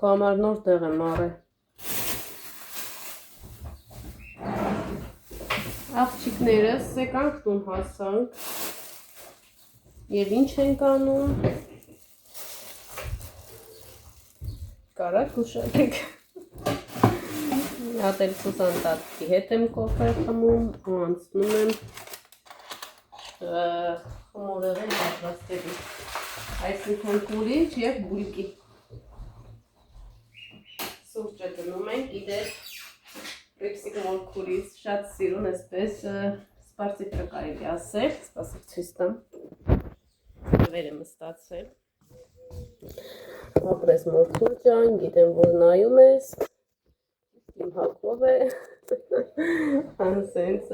Քո համար նոր տեղ եմ առել։ Աղջիկներս եկանք տուն հասանք։ Եվ ինչ ենք անում։ Կարակ ուշակեք։ Հատ էլ Սուսան տատկի հետ եմ կոֆե խմում ու անցնում եմ խմորեղեն պատրաստելու։ Այսինքն կուրիչ և բուլկի։ Սուրճը դնում ենք, իդեր Պեպսիկ մոր կուրիչ, շատ սիրուն էսպես սպարսիկը կարելի ասել, սպասեք ցույց տամ։ Վեր եմ ստացել։ Ապրես մորքուր ջան, գիտեմ որ նայում ես։ Իմ հակով է, անսենց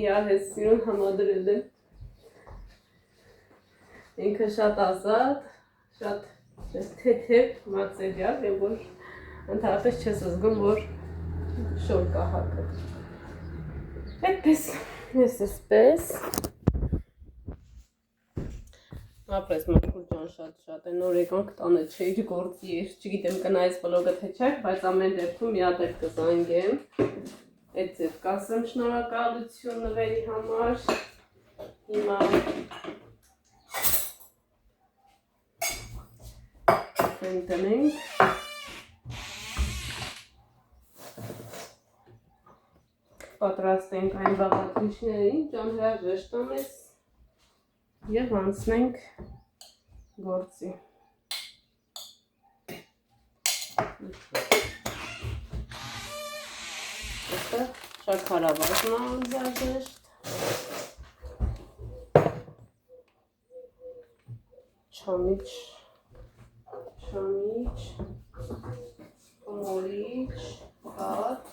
իրար հետ սիրուն համադրել եմ, ինքը շատ ազատ, շատ թեթև մատերիալ է, որ ընդհանրապես չես զգում, որ շոր կա հակը։ Այդպես, ես էսպես, ապրես մորքուր ջան շատ է, նոր եկանք տանը չէր գործի էր, չգիտեմ կնայես վլոգը թե չէ, բայց ամեն դեպքում մի հատ էլ կզանգեմ, այդ ձև կասեմ շնորհակալություն նվերի համար, հիմա տնենք, պատրաստենք այն բաղադրիչներին, ճանհրաժեշտ անես և անցնենք գործի։ Այստեղ շաքարավազն է անհրաժեշտ, չամիչ, խմորիչ, հատ,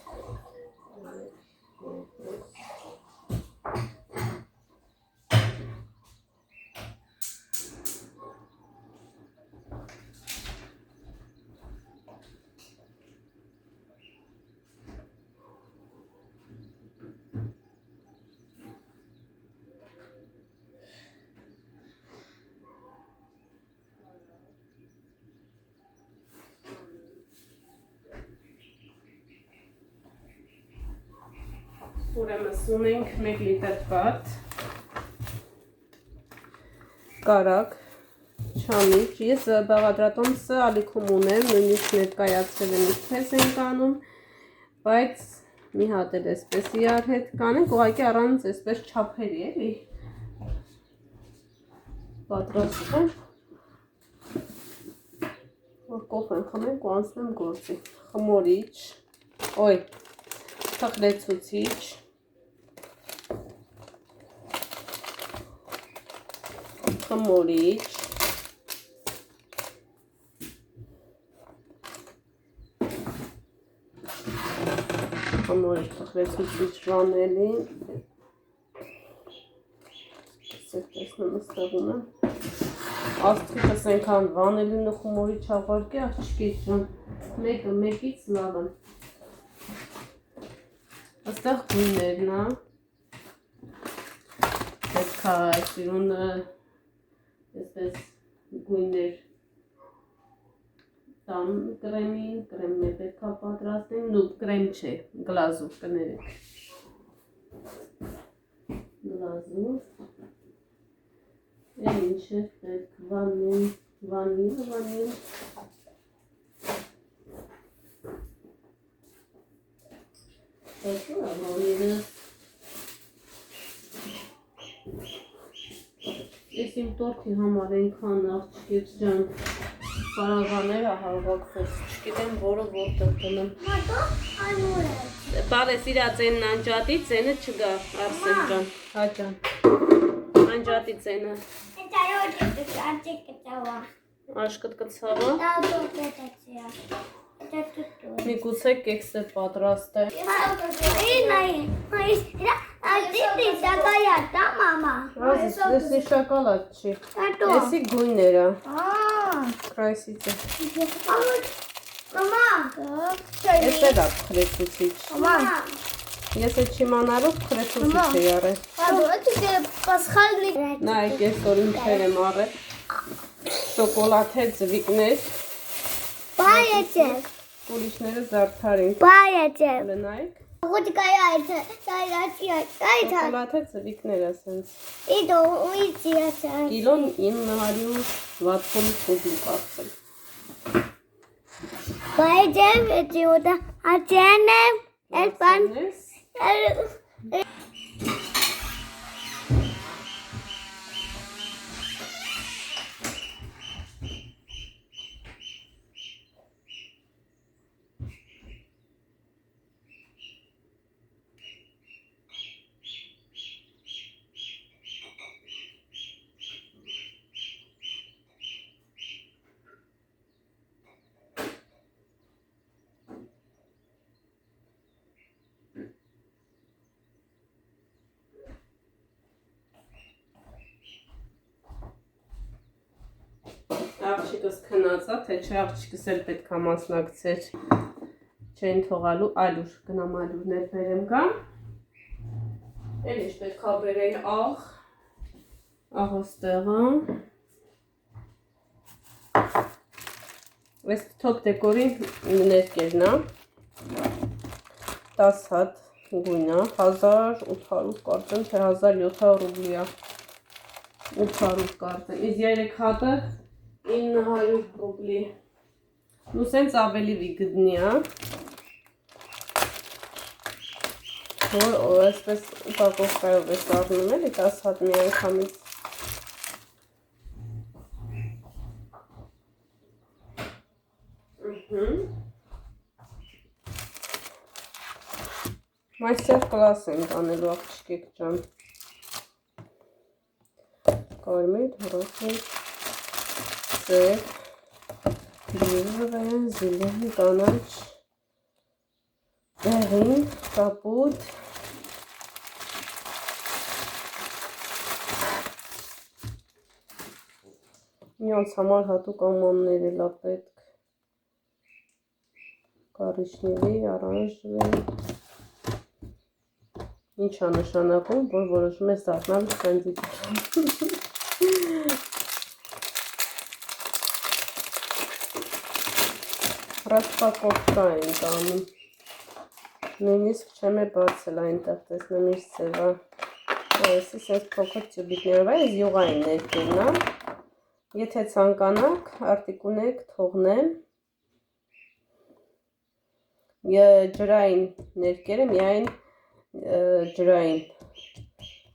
ուրեմն ունենք 1 լիտր կաթ, կարակ, չամիչ, ես բաղադրատոմսը ալիքում ունեմ, նույնիսկ ներկայացրել եմ ինչպես ենք անում, բայց մի հատ էլ էսպես իրար հետ կանենք, ուղղակի առանց էսպես չափերի էլի, պատրաստում, որ կոֆեն խմենք ու անցնեմ գործի, խմորիչ, թխլեցուցիչ, խմորիչ, թխլեցուցիչ վանելին, տեսնում ստեղում եմ, աստղիկս ենքան վանելին ու խմորիչ աղարկի աղջիկից ջան, մեկը մեկից լավ եմ, աստեղ գույներն է, պետքա սիրուն այսպես գույներ տան կրեմին, կրեմն է պետքա պատրաստենք, նու կրեմ չէ, գլազուր կներեք, գլազուր, ինչ է պետք, վանիլ, Տեսու է վանիլը, ես իմ տորթի համար ենքան աղջիկեց ջան պարաղաները հավաքվեց, չգիտեմ որը որտեղ տնեմ։ Բալես իրա ծենն անջատի, ծենը չգա, Արսեն ջան, հա ջան, անջատի ծենը։ Աշկտ կցավա։ Մի գուցե կեքս է պատրաստ է։ Էսի շոկոլադ չի, էսի գույները, կրայսից է։ Ես է դա խրեցուցիչ։ Ես է չիմանալով խրեցուցիչ է յարել։ Նայք ես որ ինչեր եմ առել, շոկոլադ հետ զվիկներ, Bayacak. Ուրիշները զարդարենք։ Bayacak. Լնայք։ Hadi kayaydı. Kayaydı. Kayaydı. Շոկոլադը ծվիկներ ասենց։ İdo uyuyacak. Կիլոն 960 ռուբլի կացել։ Bayacak diyordu. Hacenem. Elban. Աղջիկս քնած է, թե չէ աղջիկս էլ պետք է մասնակցեր չեն թողալու ալյուր, գնամ ալյուրներ բերեմ գա։ Էլ ինչ պետք է բերեի աղոստեղը։ Այս թոփ դեկորի ներկերն է, 10 հատ գույն է, 1800 կարծեմ, թե 1700 ռուբլի է, 800 կարծեմ, իսկ 3 հատը 900 ռուբլի, ու սենց ավելի վիգդնի է, որ այսպես ուպակովկայով ես առնում էլի 10 հատ մի անգամից։ Մայստեր կլաս ենք անելու աղջիկեք ջան։ Կարմիր, հրոսի, սև, բյուրվեն, զիլեն, կանաչ, դեղին, կապուտ, Նրանց համար հատուկ ամաններ էլ պետք, կարիճնևի, արանժևի, ինչ է նշանակում, որ որոշում ես դառնալ սենդվիչ։ Ռասպակովկա ենք անում, նույնիսկ չեմ է բացել այնտեղ, տեսնեմ իր ծևա, այսի սենց փոքր տյուբիկներով է, այս յուղային ներկերն է, եթե ցանկանաք, արտիկունեք, թողնեմ, ջրային ներկերը միայն ջրային,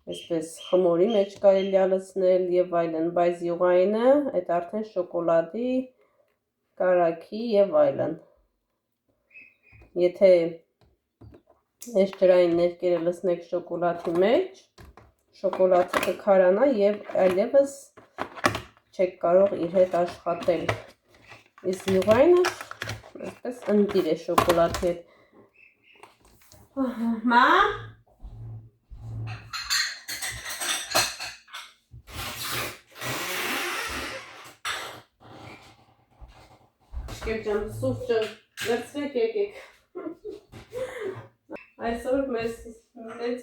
այսպես խմորի մեջ կարելի լցնել և այլն, բայց յուղայինը, այդ արդեն շոկոլադի, կարագի և այլն, եթե այս ջրային ներկերը լցնեք շոկոլադի մեջ, շոկոլադը կքարանա և այլևս չեք կարող իր հետ աշխատել, իսկ յուղայինը այսպես ընտիր է շոկոլադի հետ։ Մամ, շկեր ջան, սուրճը լրցրեք եկեք, այսօր մեծ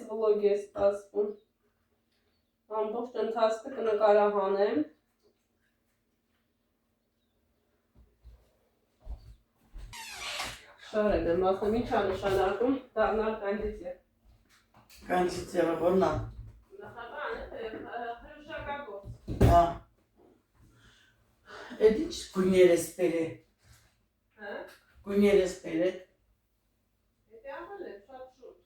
վլոգ է սպասվում, ամբողջ ընթացքը կնկարահանեմ, շարել եմ, ասեմ ինչ է նշանակում դառնալ կոնդիտեր։ Կոնդիտերը որն է։ Հրուշակագործ։ Հա։ Էդ ինչ գույներ ես բերել։ Հա։ Գույներ ես բերել։ Էդ աղել է շատ շուտ։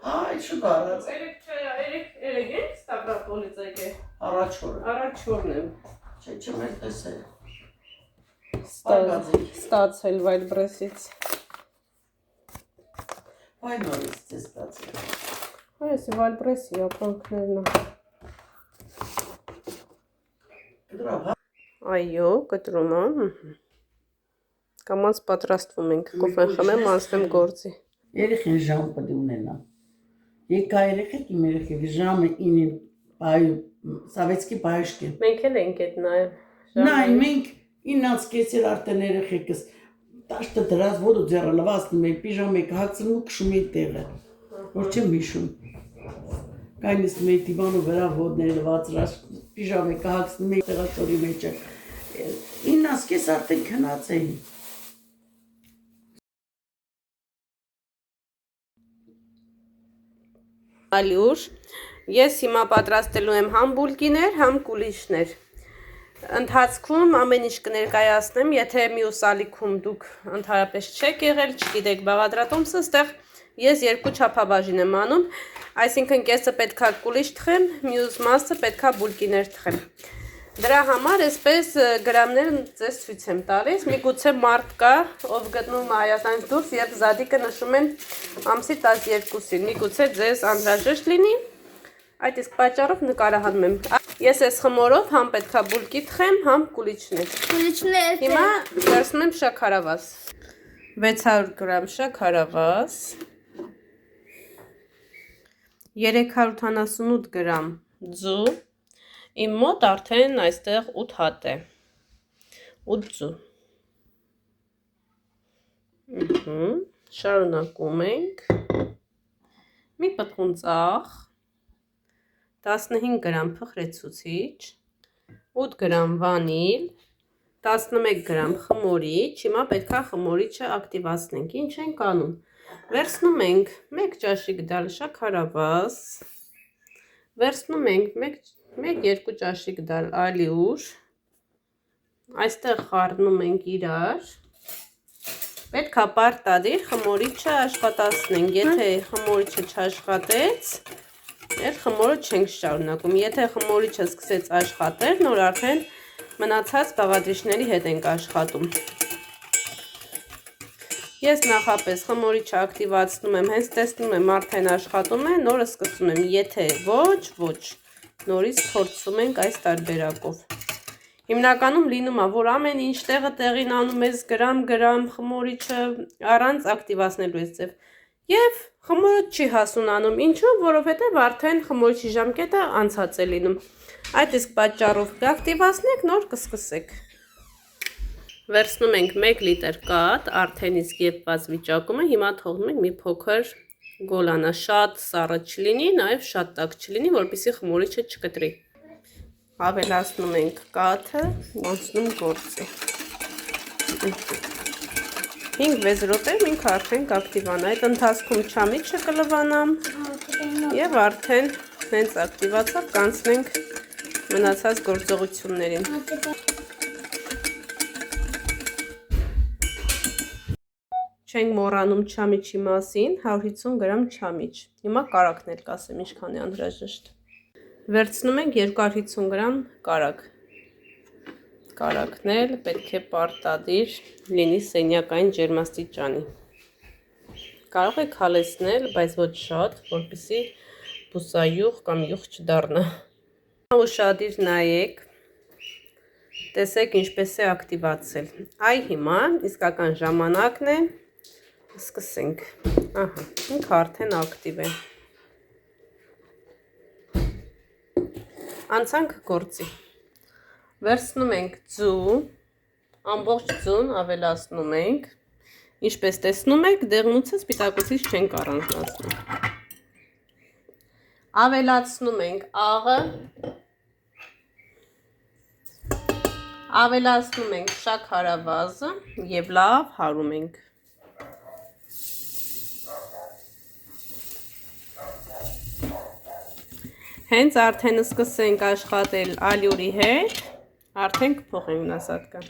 Հա, այդ շուտ առած։ Երեք ենք Ստավրապոլից եկել։ Առաջորը։ Առաջորն եմ։ Չեմ էլ տեսել։ Ստացել Վայլբրեսից։ Այ նորից ձեզ ստացել։ Այսի Վայլբրեսի ապրանքներն է։ Կտրով, հա։ Այո, կտրում է։ Կամած պատրաստվում ենք, կոֆեն խմեմ, անցնեմ գործի։ Երեխեն ժամ պետք է ունենա։ Եկա երեխեք իմ երեխեք ժամը 9-ին Սավետսկի բայաշկի։ Մենք էլ ենք այդ նայել։ Նայ, մենք 9-ից կեսել արդեն երեխեքս տաշտը դրած ոդու ձեռը լվացնում էի, պիժամեկ հագցնում ու քշում էի տեղը, որ չեմ հիշում։ Կայնիսնում էի դիվանու վրա ոդները լվացրած, պիժամեկ հագցնում էի տեղաշորի մեջը։ 9-ից կես արդեն քնած էի։ Ահա, 9-ից կես։ Հա, 9-ից կես։ Այսօր մեզ ներծվոլոգիես սպասվում։ Ամբողջ ընթացքը կնկարահանեմ։ Շարել եմ, ասեմ ինչ է նշանակում դառնալ կոնդիտեր։ Ալյուր։ Ես հիմա պատրաստելու եմ համ բուլկիներ, համ կուլիչներ։ Ընթացքում ամեն ինչ կներկայացնեմ, եթե մյուս ալիքում դուք ընդհանրապես չեք եղել, չգիտեք բաղադրատոմսը, ստեղ ես երկու չափաբաժին եմ անում, այսինքն կեսը պետքա կուլիչ թխեմ, մյուս մասը պետքա բուլկիներ թխեմ։ Դրա համար այսպես գրամները ձեզ ցույց եմ տալիս, միգուցե մարդ կա, ով գտնում Հայաստանից դուրս եւ զադիկը նշում են ամսի 12-ին, միգուցե ձեզ անհրաժեշտ լինի, այդ իսկ պատճառով նկարահանում եմ։ Ես այս խմորով համ պետքա բուլկի թխեմ, համ կուլիչներ։ Հիմա վերցնում եմ շաքարավազ։ 600 գրամ շաքարավազ, 378 գրամ ձու, իմ մոտ արդեն այստեղ 8 հատ է, 8 ձու։ Շարունակում ենք, մի պտղուն ծաղ, 15 գրամ փխրեցուցիչ, 8 գրամ վանիլ, 11 գրամ խմորիչ, հիմա պետքա խմորիչը ակտիվացնենք, ինչ ենք անում, վերցնում ենք 1 ճաշիկ դալ շաքարավազ, վերցնում ենք 1-2 ճաշիկ դալ ալյուր, այստեղ խառնում ենք իրար, պետքա պարտադիր խմորիչը աշխատացնենք, եթե խմորիչը չաշխատեց, այդ խմորը չենք շարունակում, եթե խմորիչը սկսեց աշխատել, նոր արդեն մնացած բաղադրիչների հետ ենք աշխատում։ Ես նախապես խմորիչը ակտիվացնում եմ, հենց տեսնում եմ արդեն աշխատում է, նորը սկսում եմ, եթե ոչ, նորից փորձում ենք այս տարբերակով։ Հիմնականում լինում է, որ ամեն ինչ տեղին անում ես գրամ խմորիչը առանց ակտիվացնելու ես ձև։ Եվ խմորը չի հասունանում, ինչու, որովհետև արդեն խմորիչի ժամկետը անցած է լինում։ Այդ իսկ պատճառով կակտիվացնեք, նոր կսկսեք։ Վերցնում ենք 1 լիտր կաթ, արդեն իսկ եփված վիճակում է, հիմա թողնում ենք մի փոքր գոլանա, շատ սառը չլինի, նաև շատ տաք չլինի, որպեսզի խմորիչը չկտրի։ Ավելացնում ենք կաթը, ոնցնում գործի։ 5-6 րոպե ինքը արդեն կակտիվանա, այդ ընթացքում չամիչը կլվանամ եւ արդեն հենց ակտիվացավ կանցնենք մնացած գործողություններին։ Չենք մոռանում չամիչի մասին, 150 գրամ չամիչ։ Հիմա կարագներ կասեմ ինչքան է անհրաժեշտ։ Վերցնում ենք 250 գրամ կարագ։ Կարագներ պետք է պարտադիր լինի սենյակային ջերմաստիճանի։ Կարող եք հալեցնել, բայց ոչ շատ, որպեսզի բուսայուղ կամ յուղ չդառնա։ Ուշադիր նայեք, տեսեք ինչպես է ակտիվացել։ Այ հիմա իսկական ժամանակն է սկսենք, ահա, ինքը արդեն ակտիվ է, անցանք գործի, վերցնում ենք ձու, ամբողջ ձուն ավելացնում ենք, ինչպես տեսնում եք, դեղնուցը սպիտակուցից չենք առանձնացնում, ավելացնում ենք աղը, ավելացնում ենք շաքարավազը և լավ հարում ենք։ Հենց արդեն սկսենք աշխատել ալյուրի հետ, արդեն կփոխենք նասատկա։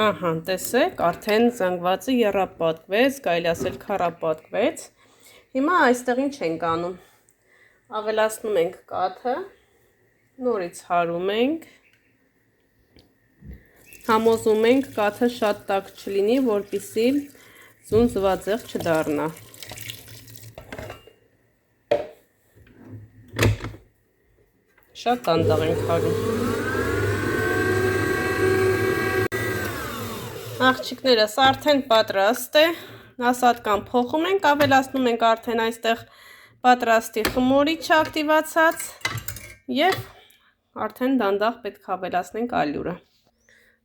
Ահա, տեսեք, արդեն զանգվածը եռապատկվեց, կարելի ասել քառապատկվեց։ Հիմա այստեղ ինչ ենք անում։ Ավելացնում ենք կաթը, նորից հարում ենք, համոզում ենք կաթը շատ տաք չլինի, որպեսզի ձուն զվարճեղ չդառնա։ Շատ դանդաղ ենք հարում։ Աղջիկներս արդեն պատրաստ է, նասատկան փոխում ենք, ավելացնում ենք արդեն այստեղ պատրաստի խմորիչը ակտիվացած և Արդեն դանդաղ պետք է ավելացնենք ալյուրը։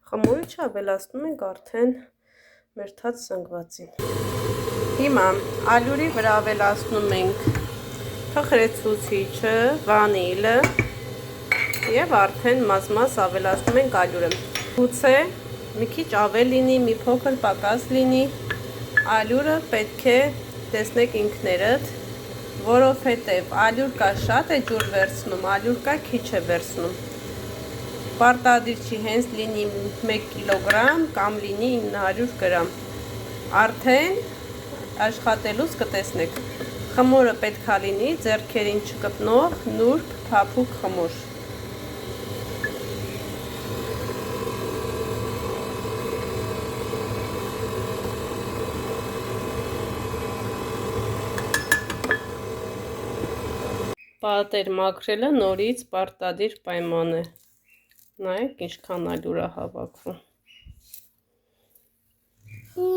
Խմորը չավելացնում ենք արդեն մեր թաց զանգվածին։ Հիմա ալյուրի վրա ավելացնում ենք թխրեցուցիչը, վանիլը եւ արդեն մաս-մաս ավելացնում ենք ալյուրը։ Գուցե մի քիչ ավել լինի, մի փոքր պակաս լինի, ալյուրը պետք է տեսնեք ինքներդ, որովհետև ալյուր կա շատ է ջուր վերցնում, ալյուր կա քիչ է վերցնում։ Պարտադիր չի հենց լինի 1 կիլոգրամ կամ լինի 900 գրամ։ Արդեն աշխատելուց կտեսնեք։ Խմորը պետք է լինի ձեռքերին չկպնող, նուրբ, փափուկ խմոր։ Պատեր մաքրելը նորից պարտադիր պայման է։ Նայեք ինչքան ալյուր է հավաքվում։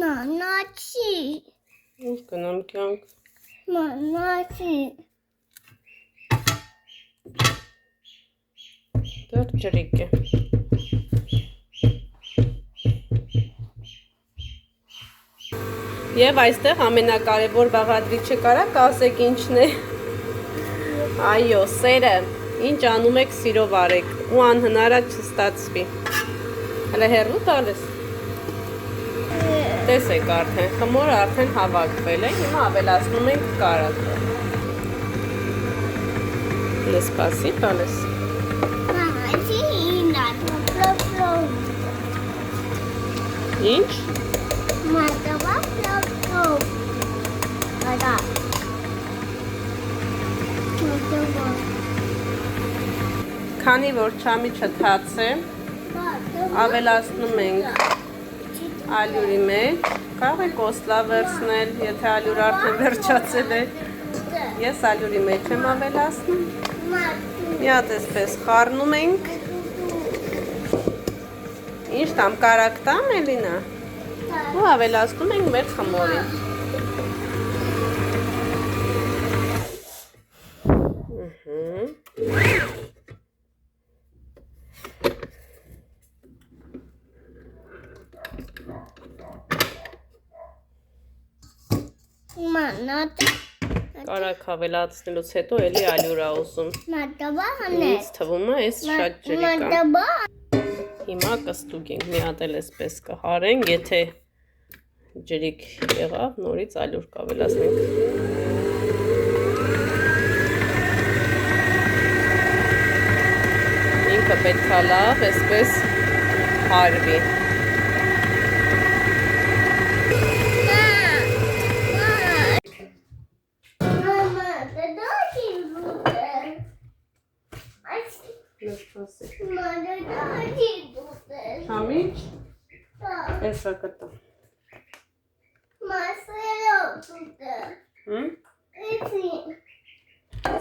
Նանաչի։ Ուր գնամ կյանք։ Նանաչի։ Դեռ ջրիկ է։ Եվ այստեղ ամենակարևոր բաղադրիչը կարաք ասեք ինչն է։ Այո, սերը, ինչ անում եք սիրով արեք ու անհնարը չստացվի։ Հələ հեռու տալես։ Տեսեք արդեն, խմորը արդեն հավաքվել է, հիմա ավելացնում ենք կարակը։ Լես պասի տալես։ Նանաչի ինա, պլոպլոպ։ Ինչ։ Մատավա պլոպլոպ։ Ադա։ Քանի որ չամիչը թաց է, ավելացնում ենք ալյուրի մեջ, կարող եք օսլա վերցնել, եթե ալյուրը արդեն վերջացել է։ Ես ալյուրի մեջ եմ ավելացնում։ Մի հատ էսպես խառնում ենք։ Ինչ տամ, կարակ տամ, Էլինա։ Ու ավելացնում ենք մեր խմորին։ Մանատ։ Կարակ ավելացնելուց հետո էլի ալյուր է ուզում։ Մատավա հանե։ Ինձ թվում է այս շատ ջրիկ է։ Մատավա։ Հիմա կստուգենք, մի հատ էլ էսպես կհարենք, եթե ջրիկ եղավ, նորից ալյուր կավելացնենք։ Ինքը պետք է լավ էսպես հարվի։ Չամիչ, էսա կտա։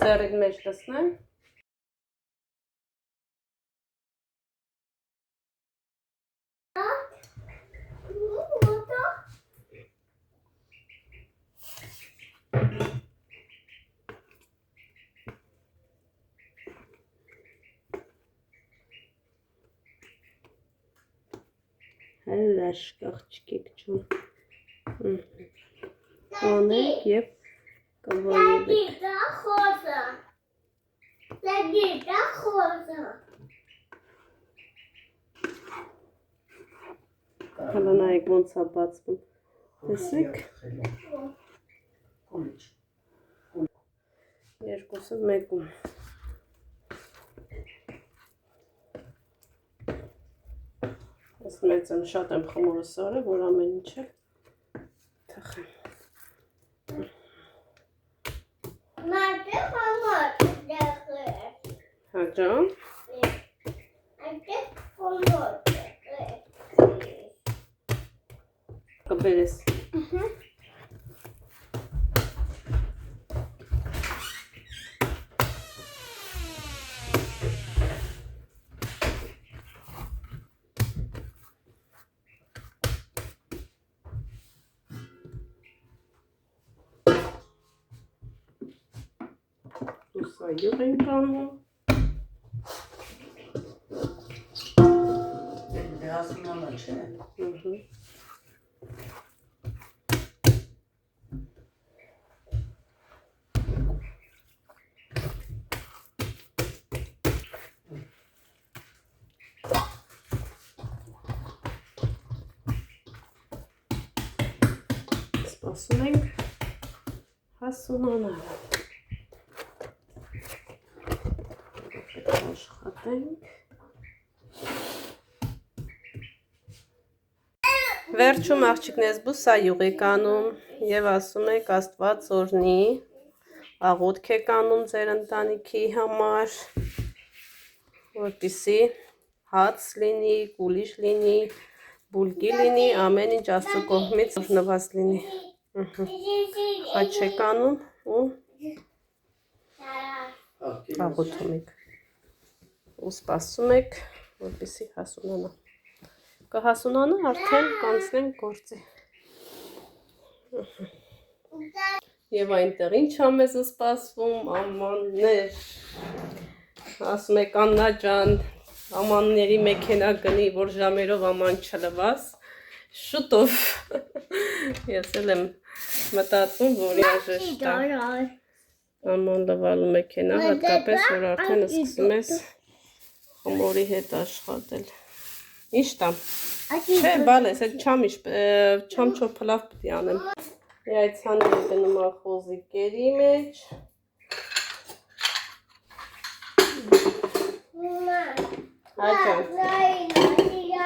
Ձեռիդ մեջ տսնեմ։ Հəլլəş qաղçıkեք çün. Անենք և կվայելեք։ Հələ նայեք ոնց է բացվում։ Տեսեք։ Երկուսը մեկում։ Ես մեծ եմ, շատ եմ խմորը սարը, որ ամեն ինչ է թխեմ։ Հաջան։ Կբերես։ Սա յուղ ենք անում։ հասունանալ չէ։ Սպասում ենք հասունանալ։ Աշխատենք։ Վերջում աղջիկներս բուսայուղ եք անում եւ ասում եք Աստված օրհնի, աղոթք եք անում ձեր ընտանիքի համար, որպեսզի հաց լինի, գուլիշ լինի, բուլկի լինի, ամեն ինչ Աստծո կողմից օրհնված լինի։ Խաչ եք անում ու աղոթում եք ու սպասում եք, որպեսզի հասունանա։ Կհասունանա, արդեն կանցնենք գործի։ Եվ այնտեղ ինչ ա մեզ սպասվում, ամաններ։ Ասում եք Աննա ջան, ամանների մեքենա գնի, որ ժամերով աման չլվաս։ Շուտով։ Ես էլ եմ մտածում, որ երաժշտ է աման լվալու մեքենա, հատկապես, որ արդեն սկսում ես խմորի հետ աշխատել։ Ինչ տամ։ Չէ, բալես, այդ չամ չոփլավ պիտի անեմ։ Яйցաները դնում ա խոզիկերի մեջ։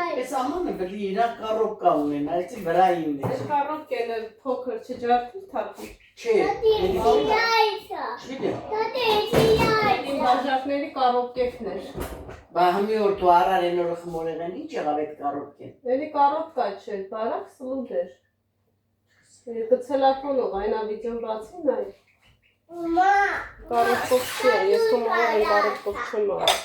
Այս ամանը բլի իրա կարոպկա ունեն, այսի վրային է։ Այս կարոպկեն փոքր չջարդի թափի։ Չէ, Իմ բաժակների կարոպկեքն էր։ բա համի օր դու արար են օրը խմորեղեն, ինչ եղավ այդ կարոպկեն։ Էլի կարոպկա չէր, բարակ սլունդ էր։ Գցելակոնով, այնա վիդեոն բացին այ։ Կարոպկով չէ, ես խմորեղ եմ կարոպկով չեմ արել։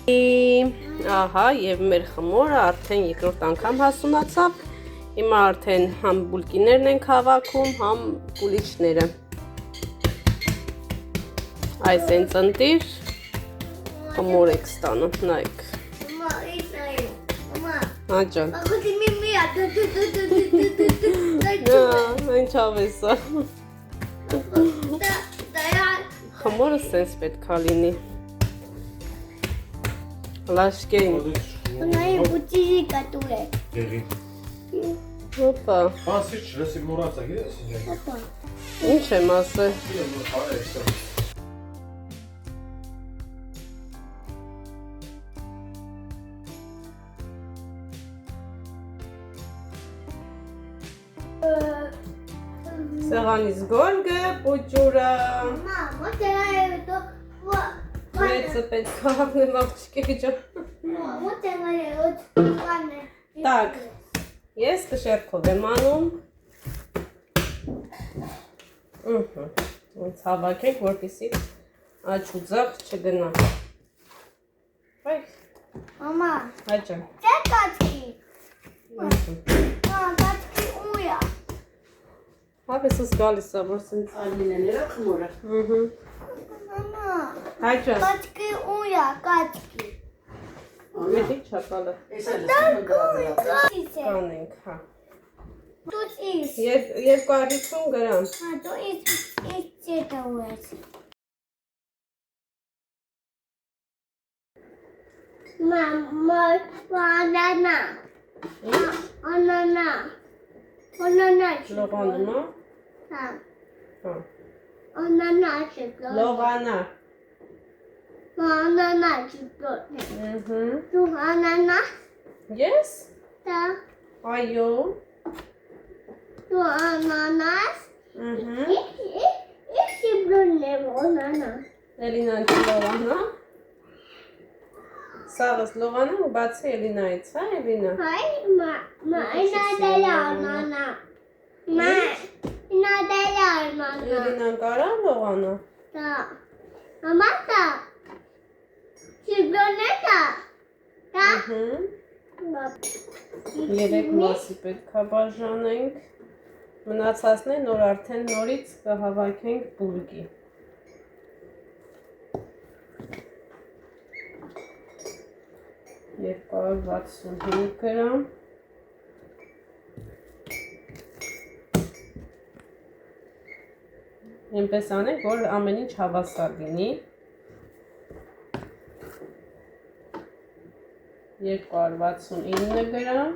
Ահա, եւ մեր խմորը արդեն երկրորդ անգամ հասունացավ։ Հիմա արդեն համ բուլկիներն ենք հավաքում, համ գուլիչները։ Այս հենց ընտիր խմոր եք ստանում, նայեք։ Աջան։ Ինչ ավեսա։ Խմորը սենց պետք է լինի։ Լաշկերին։ Նայ բուտիի կատուրե։ Եղի։ Հոպա։ Ասիչ լսի մոռացա, գիտես։ Հոպա։ Ինչ եմ ասել։ Սեղանից գորգը, պուճուրը։ Մամա, ո՞տեղ է դու։ Մեծը պետք է հավնեմ աղջիկի ջան։ Ո՞տեղ է ոչքանը։ Так, ես կշերքով եմ անում։ Ոնց հավաքենք, որպեսզի աջ ու ձախ չգնա։ Բայ, Մամա, հաջան։ դե կացի։ Մամա, կացի ույա։ Հավեսս գալիս է, որ սենց Ալինեները խմորը։ Մամա, Հաջան։ կացի ույա, կացի։ Մեդի չապալը։ Այս է լսումը գրավելա։ Կացի։ Կանենք, հա։ Դու ես։ 250 գրամ։ Հա, դու ես Չետավեց։ Մամա, բանանա։ Անանա։ Անանա չկա։ Լողանա։ Հա։ Հա։ Անանա չկա։ Լողանա։ Անանա չկա։ Դու անանա։ Ես։ Դա։ Այո։ Դու անանաս։ Ահա։ Ես իբրունեմ անանա։ Էլինան լողանա։ Սաղս լողանա ու բացի Էլինայից, հա Էլինա։ Հայ, ինադել անանա։ Ինադել անանա։ Էլինան կարա լողանա։ Դա։ Մամա դա։ Իբրունե դա։ Դա։ Ահա։ Երեք մասի պետք է բաժանենք։ Մնացածն է նոր արդեն նորից կհավաքենք բուրգի։ Երկար 65 գրամ։ Այնպես անենք, որ ամեն ինչ հավասար լինի։ 269 գրամ։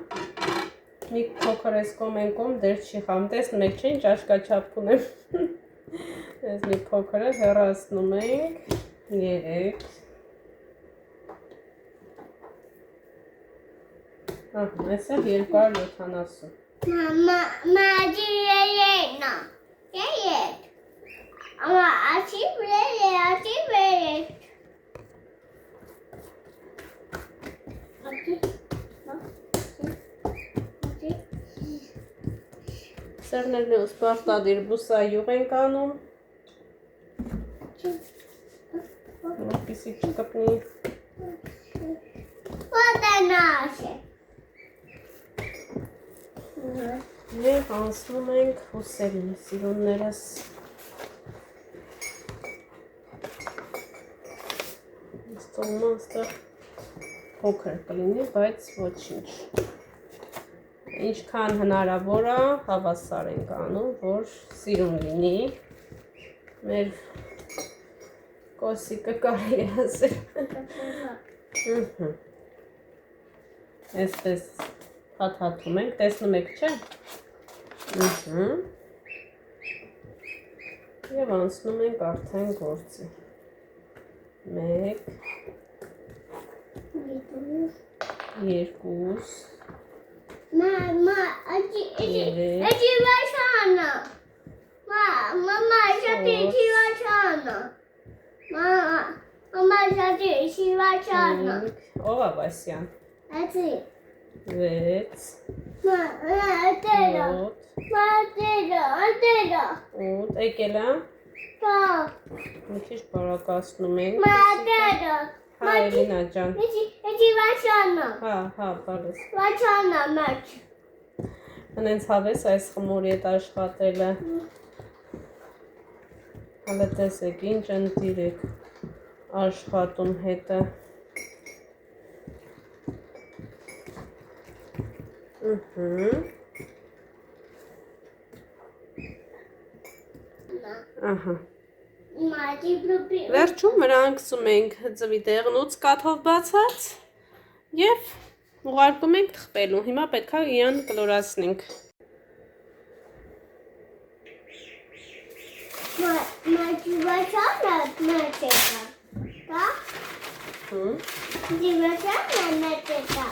Մի փոքր էս կոմենկոմ դեր չի խամ, տեսնում եք չէ ինչ աշկաչափ ունեմ։ Այս մի փոքրը հեռացնում ենք 3 Ահա, այս է 270 Մաջիրելենա։ Եյետ։ Ամա աչի վրել է։ Սերներն ու սպարտադիր բուսայուղ ենք անում, որպեսզի չկպնի։ Ոտնաշ է։ Եվ անցնում ենք հուսերին, սիրուններս։ Ստորումը աստեղ փոքր կլինի, բայց ոչինչ։ Ինչքան հնարավոր է հավասար ենք անում, որ սիրուն լինի։ Մեր կոսիկը կարելի է ասել։ Այսպես հաթաթում ենք, տեսնում եք, չէ՞։ Եվ անցնում ենք արդեն գործի։ 1 2 Մամա, աչի վաշանա։ Մամա, շատի վաշանա։ Մամա, շատի վաշանա։ Ով է Վասյան։ Աչի։ 6 Մատերա։ 8 եկել է։ Դա։ Մի քիչ բարակացնում ենք։ Մատերա։ Հա, Էլինա ջան։ Աչի վաշանա։ Հա, բարես։ Վաշանա մաչ։ Հենց հավես այս խմորի հետ աշխատելը։ Հələ տեսեք, ինչ ընտիր եք աշխատում հետը։ Ահա։ Վերջում վրանգսում ենք ձվի դեղնուց կաթով բացած և ուղարկում ենք թխվելու։ Հիմա պետք է իրան կլորացնենք։ Motivaționă măteta. Da? Motivaționă măteta.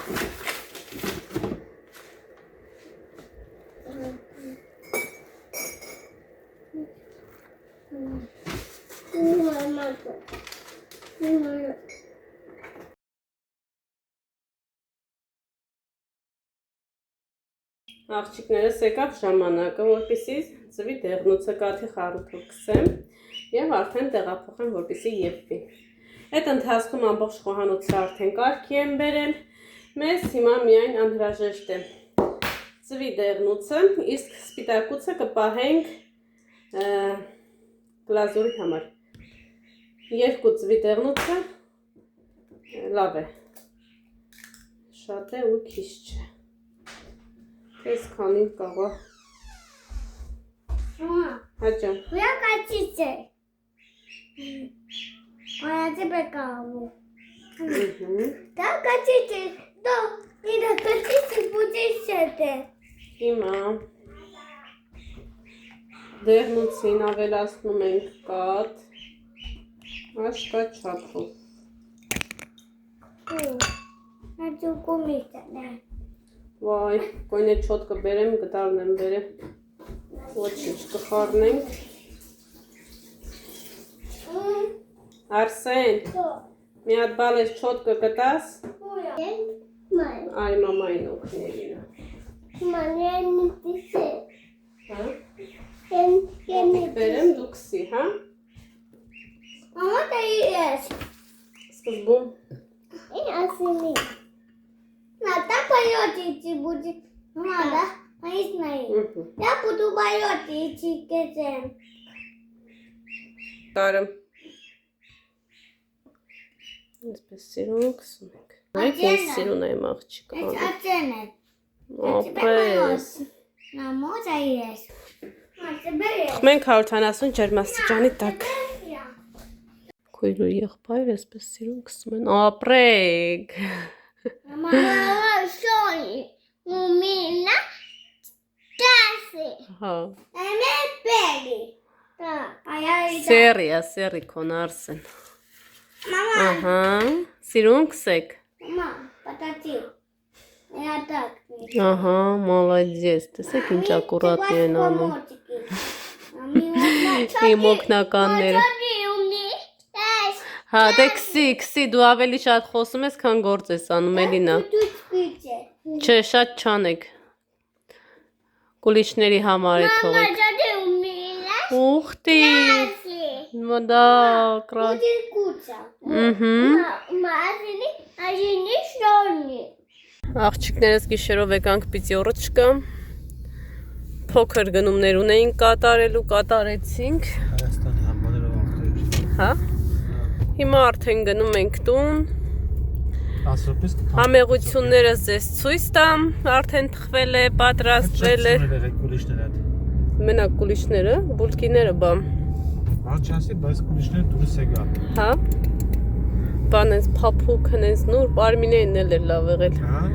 Աղջիկներս եկավ ժամանակը, որպեսզի ձվի դեղնուցը կաթի խառնուրդով քսեմ եւ արդեն տեղափոխեմ, որպեսզի եփվի։ Այդ ընթացքում ամբողջ խոհանոցը արդեն կարգի եմ բերել։ Մեզ հիմա միայն անհրաժեշտ է ձվի դեղնուցը, իսկ սպիտակուցը կպահենք գլազուրի համար։ Երկու ձվի դեղնուցը լավ է։ Շատ է ու քիչ չէ։ Այս քանին կարող Հաճա։ Ուրա կացից է։ Այացի բեկավու։ Դա կացից է, դա իրա կացից է բուծից է։ Հիմա դեղնուցին ավելացնում ենք կաթ, աշկաչափով։ Հաճուկումից է։ Վայ, կոյնե չոտ կբերեմ, գտարն եմ բերեմ։ Ոչինչ կխառնենք։ Արսեն, մի հատ բալ ես չոտ կգտաս։ Այ մամային օգներինը։ Մանեն նիպիսե։ Հա։ Բերեմ դու քսի, հա։ Մամա դա իրես։ Սկզբում։ Այն ասինի։ Նատա պայոտիցի բուջի։ Մամա դա այս նայի։ Դա բուդու պայոտիցի կեզեմ։ Կարեմ։ Այսպես սիրուն քսում ենք։ Այդ ես սիրուն եմ աղջիկը։ Այս ացեն է։ Ապրես։ Նամոզ այրես։ Մենք 170 ջերմաստիճանի տակ։ Քույրու եղբայր այսպես սիրուն քսում են։ Ապրեք։ Մամա շոյի։ Մումինա տասի։ Հա։ Ամե բերի։ Դա այարի։ Սերի քոն Արսեն։ Մամա, Ահա, սիրուն քսեք։ մամա, պատատի։ Այատակ։ Ահա, մոլодец, տեսեք ինչ ակուրատնի են անում։ Իմ օգնականները։ Հա, դե քսի, դու ավելի շատ խոսում ես, քան գործ ես անում, Էլինա։ Չէ, շատ չանեք։ Կուլիչների համար է թողեք։ Ուխտի։ Մոդա կրակ։ Մազինի, այժինի շորնի։ Աղջիկներս գիշերով եկանք պիտի օրոչկա։ Փոքր գնումներ ունեինք կատարեցինք։ Հայաստանի համբաներով աղթեր։ Հա։ Հիմա արդեն գնում ենք տուն։ 10 րոպե։ Համեղությունները ձեզ ցույց տամ, արդեն թխվել է, պատրաստվել է։ Կուլիշները։ Մենակ կուլիչները, բուլկիները բամ։ Անչասի, բայց կուլիշները դուրս է գա։ Հա։ Բան էս փափուկ հենց նոր Արմինեն էլ էր լավ եղել։ Հա։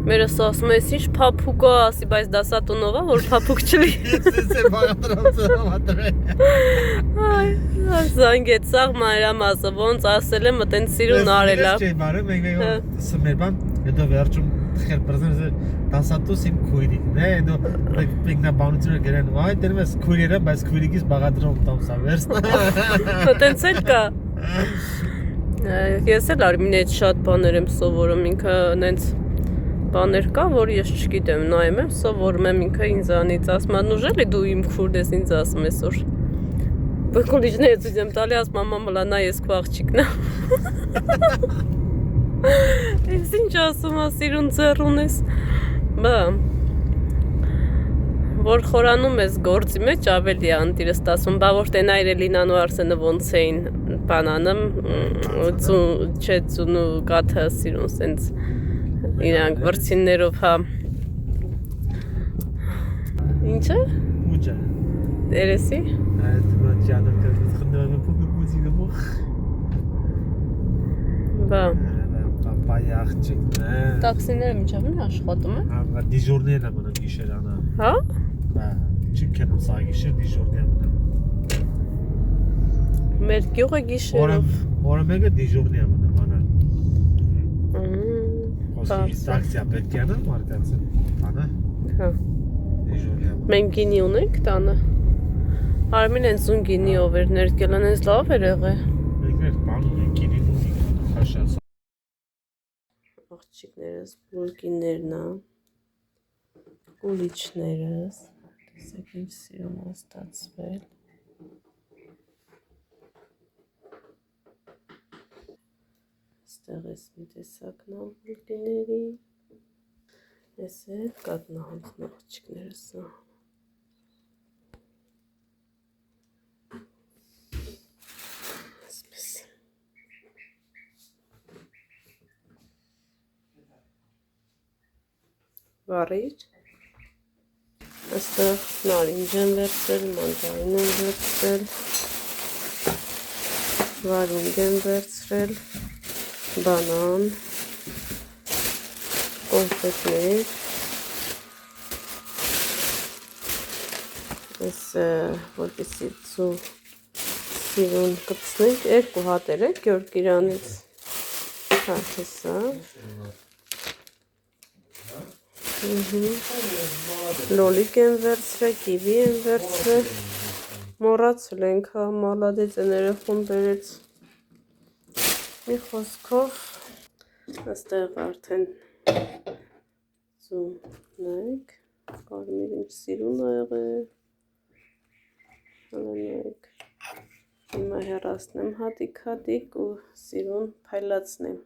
Մերս ասում ես ինչ փափուկ է, ասի, բայց դասատունով է, որ փափուկ չլի։ Ես է բաղադրում Այ, զանգեց սաղ մանրամասը, ոնց ասել եմ, այտենց սիրուն արել է։ Չէ, բարը, մենք սմերբան, հետո վերջում խեր պրզեն դասատուս իմ քույրիկն է, հետո մեկնաբանությունը գրեն, այ դերում ես քույրերը, բայց քույրիկից բաղադրում տամսա վերսն։ Այտենց էլ կա։ Ես էլ Արմինեից շատ բաներ եմ սովորում, ինքը նենց բաներ կա, որ ես չգիտեմ, նայում եմ, սովորում եմ ինքը ինձանից, ասում եմ, ուժել է դու իմ քուրդ ես ինձ ասում ես որ բկոլիջները ցույց եմ տալի, ասում եմ, մամա նա ես քո աղջիկն եմ։ Ես ինչ ասում եմ, սիրուն ձեռուն ես։ Բա որ խորանում ես գործի մեջ ավելի անտիրս ասում, բա որ տենայր Էլինան ու Արսենը ոնց էին բանանում, չէ ծունու կաթը սիրուն սենց իրանք վրցիններով, հա։ Ինչը։ Ուջա։ Երեսի։ Այդ մաճանը կրած խնդրում եմ փոքր մուզիկա մոխ։ Բա։ Պապայ աղջիկն է։ Տաքսիները միջավ են աշխատում են։ Հա, դիժորներն եմ մնում գիշեր անա։ Հա։ Բա, չքեմ սա գիշեր դիժորներ մնում։ Մեր գյուղը գիշերով։ Օրը մեկը դիժորներ եմ մնում անա։ Պարզ։ Տաքսիա պետք է անա մարկացը։ Անա։ Հա։ Դիժորներ։ Մենք գինի ունենք տանը։ Արմին են զուն գինիով էր ներկել, անենց լավ էր եղել։ Մենք էր բանում ենք գինին ու խաշած։ Աղջիկներս, բուլկիներն է, կուլիչներս, տեսեք ինչ սիրուն է ստացվել։ Ստեղ ես մի տեսակն է բուլկիների, ես է կատնահանքն աղջիկներս է։ Այսպես։ Վարիր։ Այստեղ նարինջ եմ վերցրել, մանջարին եմ վերցրել, վարունգ եմ վերցրել, բանան, կոնֆետներ, այս որպեսի սիրուն կպցնենք, 2 հատեր է Գյորգ իրանից, հա, հեսա, լոլիկ եմ վերցրել, կիվի եմ վերցրել, մոռացել ենք, հա, մալադեց են երեխուն բերեց, մի խոսքով, այստեղ արդեն նայեք, կարմիր ինչ սիրուն ա եղել, նայեք, հիմա հեռացնեմ հատիկ ու սիրուն փայլացնեմ,